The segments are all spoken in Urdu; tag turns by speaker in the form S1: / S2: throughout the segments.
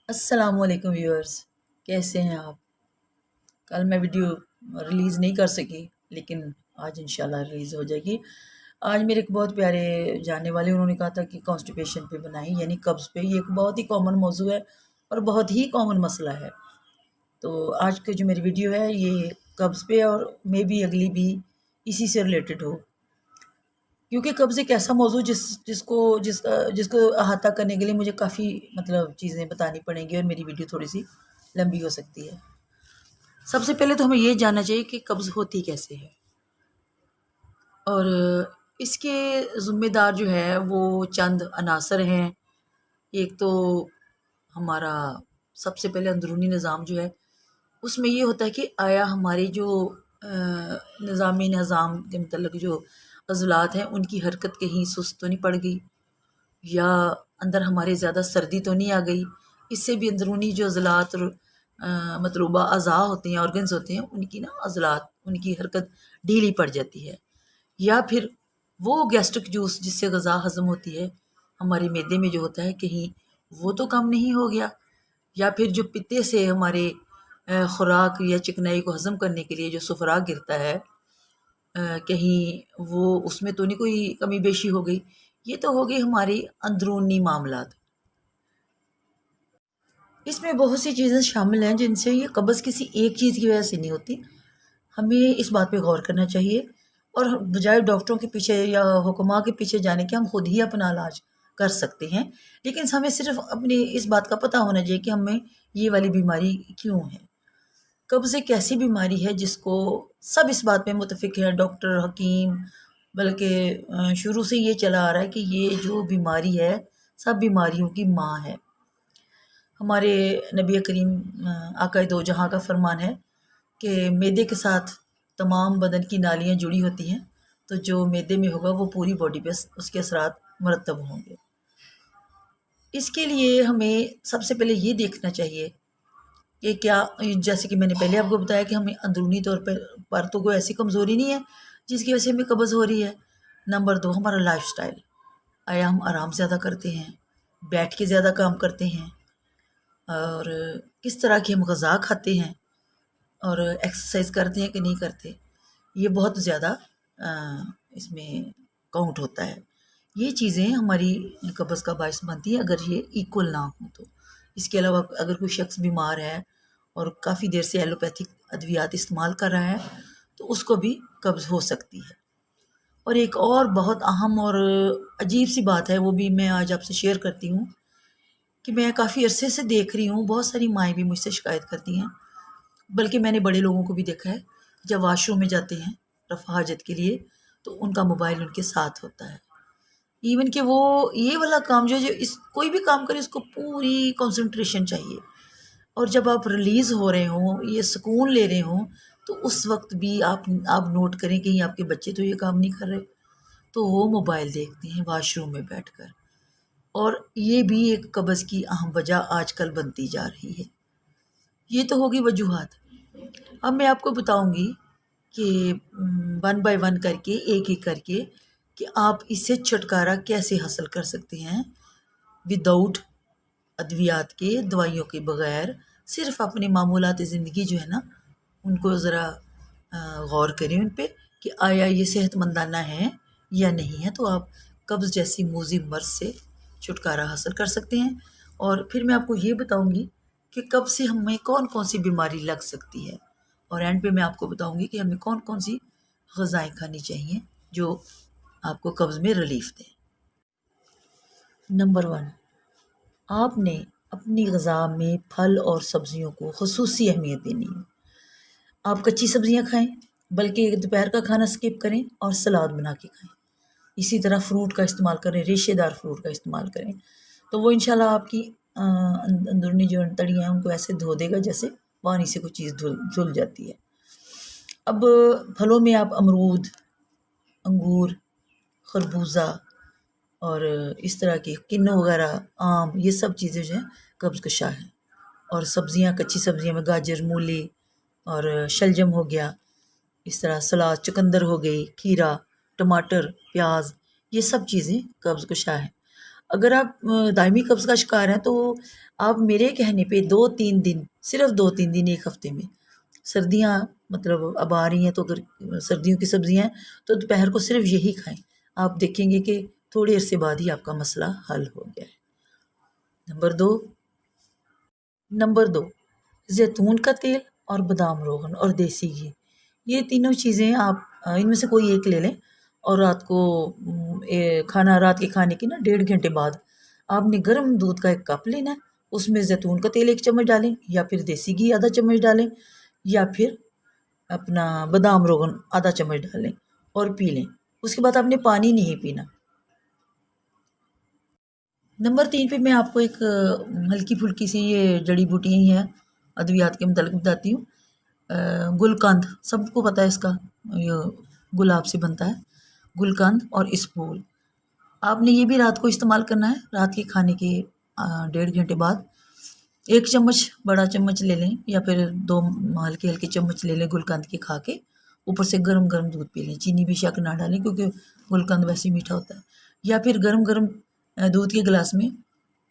S1: السلام علیکم ویورز، کیسے ہیں آپ؟ کل میں ویڈیو ریلیز نہیں کر سکی، لیکن آج انشاءاللہ ریلیز ہو جائے گی۔ آج میرے ایک بہت پیارے جاننے والے انہوں نے کہا تھا کہ کانسٹیپیشن پہ بنائیں، یعنی قبض پہ۔ یہ ایک بہت ہی کامن موضوع ہے اور بہت ہی کامن مسئلہ ہے۔ تو آج کا جو میری ویڈیو ہے یہ قبض پہ، اور مے بی اگلی بھی اسی سے ریلیٹڈ ہو، کیونکہ قبض ایک ایسا موضوع جس کو احاطہ کرنے کے لیے مجھے کافی چیزیں بتانی پڑیں گی، اور میری ویڈیو تھوڑی سی لمبی ہو سکتی ہے۔ سب سے پہلے تو ہمیں یہ جاننا چاہیے کہ قبض ہوتی کیسے ہے، اور اس کے ذمہ دار جو ہے وہ چند عناصر ہیں۔ ایک تو ہمارا سب سے پہلے اندرونی نظام جو ہے، اس میں یہ ہوتا ہے کہ آیا ہمارے جو نظامی نظام کے متعلق جو عضلات ہیں ان کی حرکت کہیں سست تو نہیں پڑ گئی، یا اندر ہمارے زیادہ سردی تو نہیں آ گئی۔ اس سے بھی اندرونی جو عضلات اور مطلوبہ اعضاء ہوتے ہیں، آرگنز ہوتے ہیں، ان کی عضلات، ان کی حرکت ڈھیلی پڑ جاتی ہے۔ یا پھر وہ گیسٹرک جوس جس سے غذا ہضم ہوتی ہے ہمارے معدے میں جو ہوتا ہے، کہیں وہ تو کم نہیں ہو گیا، یا پھر جو پتے سے ہمارے خوراک یا چکنائی کو ہضم کرنے کے لیے جو سفراغ گرتا ہے، کہیں وہ اس میں تو نہیں کوئی کمی بیشی ہو گئی۔ یہ تو ہو گئی ہماری اندرونی معاملات۔ اس میں بہت سی چیزیں شامل ہیں جن سے یہ قبض کسی ایک چیز کی وجہ سے نہیں ہوتی۔ ہمیں اس بات پہ غور کرنا چاہیے، اور بجائے ڈاکٹروں کے پیچھے یا حکماء کے پیچھے جانے کے ہم خود ہی اپنا علاج کر سکتے ہیں۔ لیکن ہمیں صرف اپنی اس بات کا پتہ ہونا چاہیے کہ ہمیں یہ والی بیماری کیوں ہے۔ قبض ایک ایسی بیماری ہے جس کو سب اس بات پہ متفق ہیں، ڈاکٹر، حکیم، بلکہ شروع سے یہ چلا آ رہا ہے کہ یہ جو بیماری ہے سب بیماریوں کی ماں ہے۔ ہمارے نبی کریم آقا دو جہاں کا فرمان ہے کہ معدے کے ساتھ تمام بدن کی نالیاں جڑی ہوتی ہیں، تو جو معدے میں ہوگا وہ پوری باڈی پہ اس کے اثرات مرتب ہوں گے۔ اس کے لیے ہمیں سب سے پہلے یہ دیکھنا چاہیے کہ کیا، جیسے کہ میں نے پہلے آپ کو بتایا کہ ہمیں اندرونی طور پر تو کوئی ایسی کمزوری نہیں ہے جس کی وجہ سے ہمیں قبض ہو رہی ہے۔ نمبر 2، ہمارا لائف سٹائل۔ آیا ہم آرام زیادہ کرتے ہیں، بیٹھ کے زیادہ کام کرتے ہیں، اور کس طرح کی ہم غذا کھاتے ہیں، اور ایکسرسائز کرتے ہیں کہ نہیں کرتے، یہ بہت زیادہ اس میں کاؤنٹ ہوتا ہے۔ یہ چیزیں ہماری قبض کا باعث بنتی ہیں اگر یہ ایکول نہ ہوں تو۔ اس کے علاوہ اگر کوئی شخص بیمار ہے اور کافی دیر سے ایلوپیتھک ادویات استعمال کر رہا ہے تو اس کو بھی قبض ہو سکتی ہے۔ اور ایک اور بہت اہم اور عجیب سی بات ہے، وہ بھی میں آج آپ سے شیئر کرتی ہوں، کہ میں کافی عرصے سے دیکھ رہی ہوں، بہت ساری مائیں بھی مجھ سے شکایت کرتی ہیں، بلکہ میں نے بڑے لوگوں کو بھی دیکھا ہے، جب واش روم میں جاتے ہیں رفع حاجت کے لیے تو ان کا موبائل ان کے ساتھ ہوتا ہے۔ ایون کہ وہ یہ والا کام جو کوئی بھی کام کرے اس کو پوری کنسنٹریشن چاہیے، اور جب آپ ریلیز ہو رہے ہوں، یہ سکون لے رہے ہوں، تو اس وقت بھی آپ نوٹ کریں کہ آپ کے بچے تو یہ کام نہیں کر رہے، تو وہ موبائل دیکھتے ہیں واش روم میں بیٹھ کر۔ اور یہ بھی ایک قبض کی اہم وجہ آج کل بنتی جا رہی ہے۔ یہ تو ہوگی وجوہات۔ اب میں آپ کو بتاؤں گی کہ 1 بائی 1 کر کے، ایک ایک کر کے، کہ آپ اس سے چھٹکارا کیسے حاصل کر سکتے ہیں وداؤٹ ادویات کے، دوائیوں کے بغیر۔ صرف اپنی معمولات زندگی جو ہے نا ان کو ذرا غور کریں ان پہ کہ آیا یہ صحت مندانہ ہے یا نہیں ہے، تو آپ قبض جیسی موذی مرض سے چھٹکارا حاصل کر سکتے ہیں۔ اور پھر میں آپ کو یہ بتاؤں گی کہ قبض سے ہمیں کون کون سی بیماری لگ سکتی ہے، اور اینڈ پہ میں آپ کو بتاؤں گی کہ ہمیں کون کون سی غذائیں کھانی چاہیے جو آپ کو قبض میں ریلیف دیں۔ نمبر 1، آپ نے اپنی غذا میں پھل اور سبزیوں کو خصوصی اہمیت دینی ہے۔ آپ کچی سبزیاں کھائیں، بلکہ دوپہر کا کھانا سکپ کریں اور سلاد بنا کے کھائیں۔ اسی طرح فروٹ کا استعمال کریں، ریشے دار فروٹ کا استعمال کریں، تو وہ انشاءاللہ آپ کی اندرونی جو تڑیاں ہیں ان کو ایسے دھو دے گا جیسے پانی سے کوئی چیز دھل جاتی ہے۔ اب پھلوں میں آپ امرود، انگور، خربوزہ اور اس طرح کی کنو وغیرہ، آم، یہ سب چیزیں جو ہیں قبض کشا ہیں۔ اور سبزیاں، کچی سبزیاں میں گاجر، مولی اور شلجم ہو گیا، اس طرح سلاد، چقندر ہو گئی، کھیرا، ٹماٹر، پیاز، یہ سب چیزیں قبض کشا ہیں۔ اگر آپ دائمی قبض کا شکار ہیں تو آپ میرے کہنے پہ 2-3 دن، صرف 2-3 دن ایک ہفتے میں، سردیاں مطلب اب آ رہی ہیں تو اگر سردیوں کی سبزیاں ہیں تو دوپہر کو صرف یہی کھائیں، آپ دیکھیں گے کہ تھوڑے عرصے بعد ہی آپ کا مسئلہ حل ہو گیا ہے۔ نمبر 2 زیتون کا تیل اور بادام روغن اور دیسی گھی، یہ تینوں چیزیں آپ ان میں سے کوئی ایک لے لیں، اور رات کو رات کے کھانے کے 1.5 گھنٹے بعد آپ نے گرم دودھ کا ایک کپ لینا ہے، اس میں زیتون کا تیل 1 چمچ ڈالیں، یا پھر دیسی گھی آدھا چمچ ڈالیں، یا پھر اپنا بادام روغن آدھا چمچ ڈالیں اور پی لیں۔ اس کے بعد آپ نے پانی نہیں پینا۔ نمبر 3 پہ میں آپ کو ایک ہلکی پھلکی سی یہ جڑی بوٹیاں ہی ہیں ادویات کے متعلق بتاتی ہوں۔ گلقند سب کو پتہ ہے، اس کا یہ گلاب سے بنتا ہے، گلقند اور اسپول۔ آپ نے یہ بھی رات کو استعمال کرنا ہے، رات کے کھانے کے 1.5 گھنٹے بعد 1 چمچ بڑا چمچ لے لیں، یا پھر 2 ہلکے ہلکے چمچ لے لیں گلقند کے، کھا کے اوپر سے گرم گرم دودھ پی لیں، چینی بھی شک نہ ڈالیں کیونکہ گلقند ویسے ہی میٹھا ہوتا ہے، یا پھر گرم گرم دودھ کے گلاس میں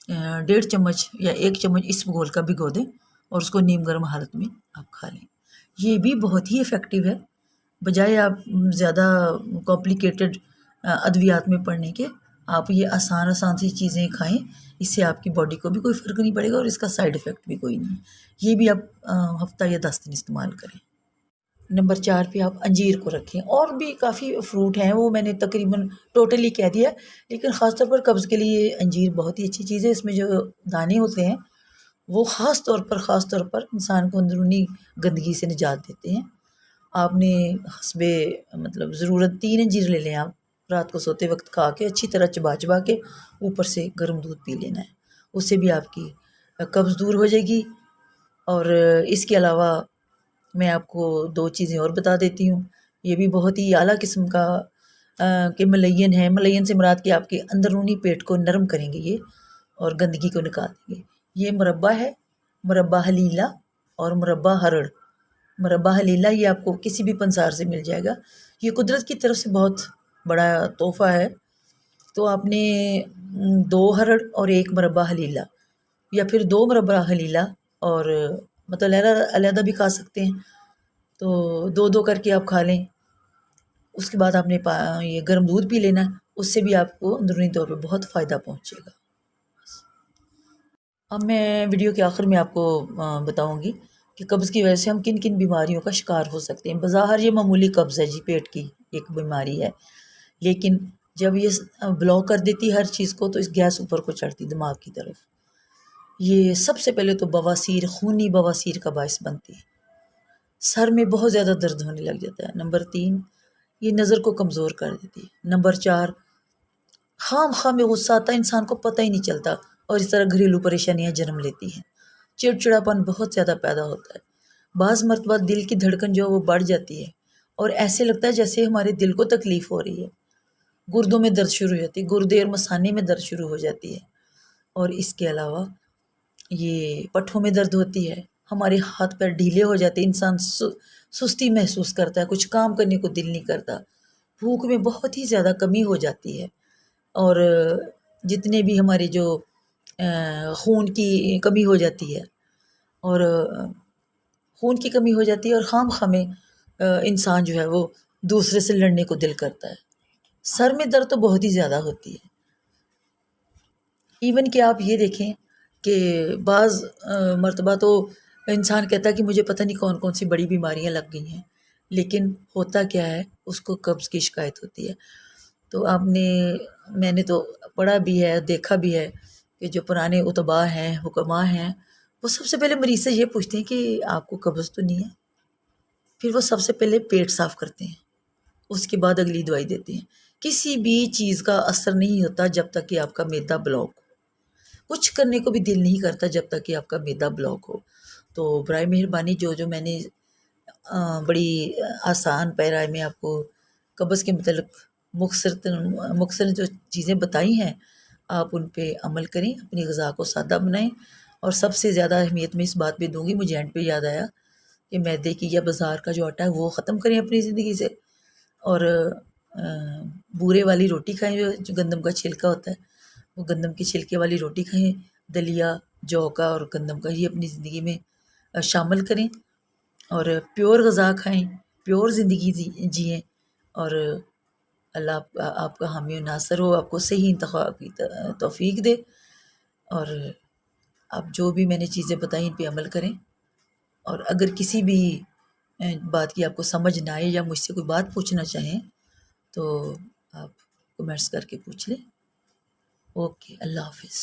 S1: 1.5 چمچ یا 1 چمچ اسبگول کا بھگو دیں اور اس کو نیم گرم حالت میں آپ کھا لیں۔ یہ بھی بہت ہی افیکٹو ہے، بجائے آپ زیادہ کمپلیکیٹڈ ادویات میں پڑنے کے، آپ یہ آسان سی چیزیں کھائیں، اس سے آپ کی باڈی کو بھی کوئی فرق نہیں پڑے گا اور اس کا سائیڈ افیکٹ بھی کوئی نہیں، یہ بھی آپ ہفتہ یا 10 دن استعمال کریں۔ نمبر 4 پہ آپ انجیر کو رکھیں، اور بھی کافی فروٹ ہیں، وہ میں نے تقریباً ٹوٹلی کہہ دیا، لیکن خاص طور پر قبض کے لیے انجیر بہت ہی اچھی چیز ہے۔ اس میں جو دانے ہوتے ہیں وہ خاص طور پر انسان کو اندرونی گندگی سے نجات دیتے ہیں۔ آپ نے حسب مطلب ضرورت 3 انجیر لے لیں، آپ رات کو سوتے وقت کھا کے اچھی طرح چبا کے اوپر سے گرم دودھ پی لینا ہے، اس سے بھی آپ کی قبض دور ہو جائے گی۔ اور اس کے علاوہ میں آپ کو 2 چیزیں اور بتا دیتی ہوں، یہ بھی بہت ہی اعلیٰ قسم کا کہ ملین ہے۔ ملین سے مراد کہ آپ کے اندرونی پیٹ کو نرم کریں گے یہ، اور گندگی کو نکال دیں گے۔ یہ مربع ہے، مربع حلیلہ اور مربع ہرڑ۔ مربع حلیلہ یہ آپ کو کسی بھی پنسار سے مل جائے گا، یہ قدرت کی طرف سے بہت بڑا تحفہ ہے۔ تو آپ نے 2 ہرڑ اور 1 مربع حلیلہ، یا پھر 2 مربع حلیلہ اور مطلب علیحدہ بھی کھا سکتے ہیں، تو 2 کر کے آپ کھا لیں۔ اس کے بعد آپ نے یہ گرم دودھ پی لینا ہے، اس سے بھی آپ کو اندرونی طور پہ بہت فائدہ پہنچے گا۔ اب میں ویڈیو کے آخر میں آپ کو بتاؤں گی کہ قبض کی وجہ سے ہم کن کن بیماریوں کا شکار ہو سکتے ہیں۔ بظاہر یہ معمولی قبض ہے جی، پیٹ کی ایک بیماری ہے، لیکن جب یہ بلاک کر دیتی ہر چیز کو تو اس گیس اوپر کو چڑھتی دماغ کی طرف۔ یہ سب سے پہلے تو بواسیر، خونی بواسیر کا باعث بنتی ہے، سر میں بہت زیادہ درد ہونے لگ جاتا ہے۔ نمبر 3 یہ نظر کو کمزور کر دیتی ہے۔ نمبر 4 خواہ میں غصہ آتا ہے، انسان کو پتہ ہی نہیں چلتا، اور اس طرح گھریلو پریشانیاں جنم لیتی ہیں، چڑچڑاپن بہت زیادہ پیدا ہوتا ہے۔ بعض مرتبہ دل کی دھڑکن جو وہ بڑھ جاتی ہے، اور ایسے لگتا ہے جیسے ہمارے دل کو تکلیف ہو رہی ہے۔ گردوں میں درد شروع ہو جاتی ہے، گردے اور مثانے میں درد شروع ہو جاتی ہے، اور اس کے علاوہ یہ پٹھوں میں درد ہوتی ہے، ہمارے ہاتھ پیر ڈھیلے ہو جاتے ہیں، انسان سستی محسوس کرتا ہے، کچھ کام کرنے کو دل نہیں کرتا، بھوک میں بہت ہی زیادہ کمی ہو جاتی ہے، اور جتنے بھی ہمارے جو خون کی کمی ہو جاتی ہے، اور خون کی کمی ہو جاتی ہے، اور خواہ میں انسان جو ہے وہ دوسرے سے لڑنے کو دل کرتا ہے۔ سر میں درد تو بہت ہی زیادہ ہوتی ہے، ایون کہ آپ یہ دیکھیں کہ بعض مرتبہ تو انسان کہتا ہے کہ مجھے پتہ نہیں کون کون سی بڑی بیماریاں لگ گئی ہیں، لیکن ہوتا کیا ہے، اس کو قبض کی شکایت ہوتی ہے۔ تو میں نے تو پڑھا بھی ہے، دیکھا بھی ہے کہ جو پرانے ادباء ہیں، حکماء ہیں، وہ سب سے پہلے مریض سے یہ پوچھتے ہیں کہ آپ کو قبض تو نہیں ہے، پھر وہ سب سے پہلے پیٹ صاف کرتے ہیں، اس کے بعد اگلی دوائی دیتے ہیں۔ کسی بھی چیز کا اثر نہیں ہوتا جب تک کہ آپ کا معدہ بلاک ہو، کچھ کرنے کو بھی دل نہیں کرتا جب تک کہ آپ کا معدہ بلاک ہو۔ تو برائے مہربانی جو میں نے بڑی آسان پیرائے میں آپ کو قبض کے متعلق مختصر جو چیزیں بتائی ہیں، آپ ان پہ عمل کریں، اپنی غذا کو سادہ بنائیں، اور سب سے زیادہ اہمیت میں اس بات پہ دوں گی، مجھے اینڈ پہ یاد آیا کہ میدے کی یا بازار کا جو آٹا ہے وہ ختم کریں اپنی زندگی سے، اور بورے والی روٹی کھائیں، جو گندم کا چھلکا ہوتا ہے وہ گندم کے چھلکے والی روٹی کھائیں، دلیا، جو کا اور گندم کا یہ اپنی زندگی میں شامل کریں، اور پیور غذا کھائیں، پیور زندگی جئیں، اور اللہ آپ کا حامی و ناصر ہو، آپ کو صحیح انتخاب کی توفیق دے، اور آپ جو بھی میں نے چیزیں بتائیں ان پہ عمل کریں، اور اگر کسی بھی بات کی آپ کو سمجھ نہ آئے یا مجھ سے کوئی بات پوچھنا چاہیں تو آپ کمنٹس کر کے پوچھ لیں۔ اوکے، اللہ حافظ۔